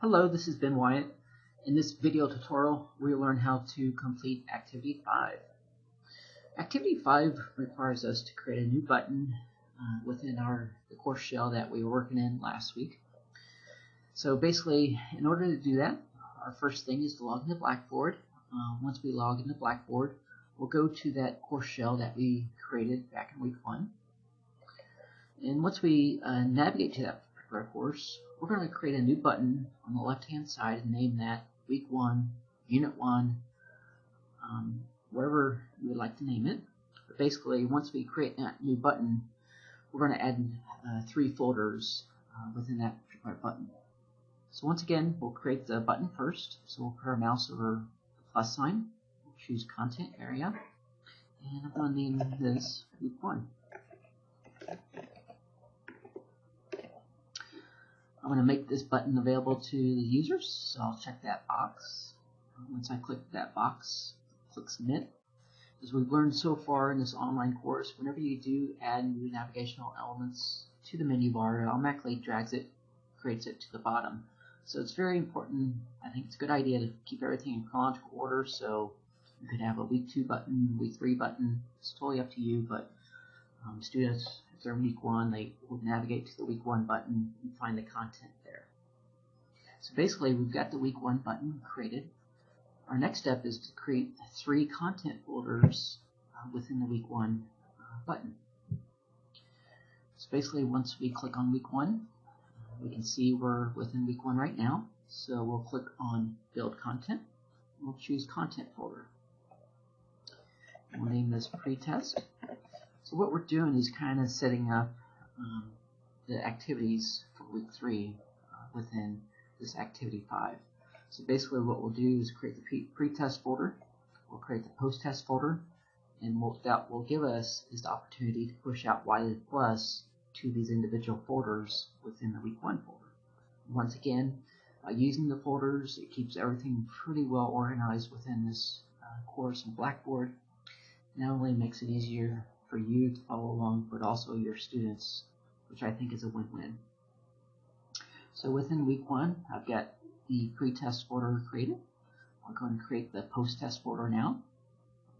Hello, this is Ben Wyatt. In this video tutorial, we'll learn how to complete Activity 5. Activity 5 requires us to create a new button within the course shell that we were working in last week. So basically, in order to do that, our first thing is to log into Blackboard. Once we log into Blackboard, we'll go to that course shell that we created back in week 1. And once we navigate to that particular course, we're going to create a new button on the left-hand side and name that Week 1, Unit 1, wherever you would like to name it. But basically, once we create that new button, we're going to add 3 folders within that particular button. So once again, we'll create the button first. So we'll put our mouse over the plus sign, we'll choose Content Area, and I'm going to name this Week 1. I'm going to make this button available to the users, so I'll check that box. Once I click that box, click Submit. As we've learned so far in this online course, whenever you do add new navigational elements to the menu bar, it automatically creates it to the bottom. So it's very important. I think it's a good idea to keep everything in chronological order, so you could have a Week 2 button, Week 3 button. It's totally up to you, but students, if they're in Week 1, they would navigate to the Week 1 button and find the content there. So basically, we've got the Week 1 button created. Our next step is to create 3 content folders within the Week 1 button. So basically, once we click on Week 1, we can see we're within Week 1 right now. So we'll click on Build Content. We'll choose Content Folder. We'll name this Pretest. So what we're doing is kind of setting up the activities for Week 3 within this Activity 5. So basically what we'll do is create the pre-test folder, we'll create the post-test folder, and what that will give us is the opportunity to push out Wiley Plus to these individual folders within the Week 1 folder. Once again, using the folders, it keeps everything pretty well organized within this course in Blackboard. Not only makes it easier for you to follow along, but also your students, which I think is a win-win. So within Week 1, I've got the pre-test folder created. I'm going to create the post-test folder now.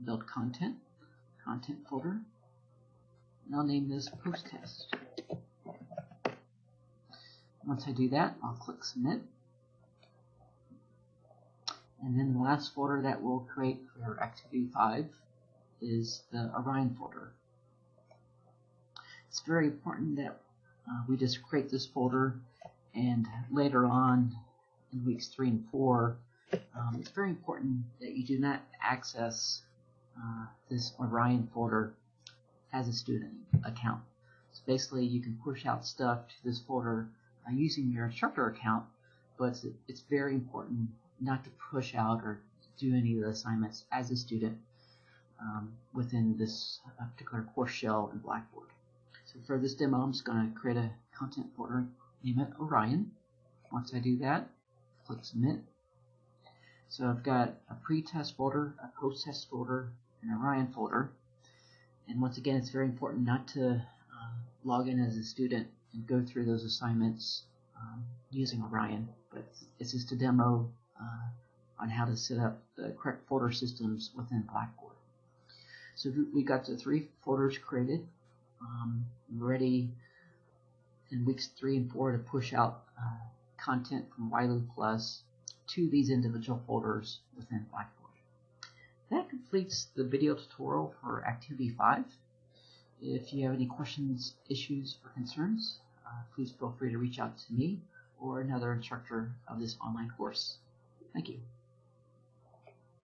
Build Content, Content Folder, and I'll name this Post-Test. Once I do that, I'll click Submit. And then the last folder that we'll create for Activity 5 is the Orion folder. It's very important that we just create this folder, and later on in weeks 3 and 4, it's very important that you do not access this Orion folder as a student account. So basically you can push out stuff to this folder using your instructor account, but it's very important not to push out or do any of the assignments as a student within this particular course shell in Blackboard. So for this demo, I'm just going to create a content folder, name it Orion. Once I do that, click Submit. So I've got a pre-test folder, a post-test folder, an Orion folder. And once again, it's very important not to log in as a student and go through those assignments using Orion. But it's just a demo on how to set up the correct folder systems within Blackboard. So we got the 3 folders created. Ready in weeks 3 and 4 to push out content from Wiley Plus to these individual folders within Blackboard. That completes the video tutorial for Activity 5. If you have any questions, issues, or concerns, please feel free to reach out to me or another instructor of this online course. Thank you.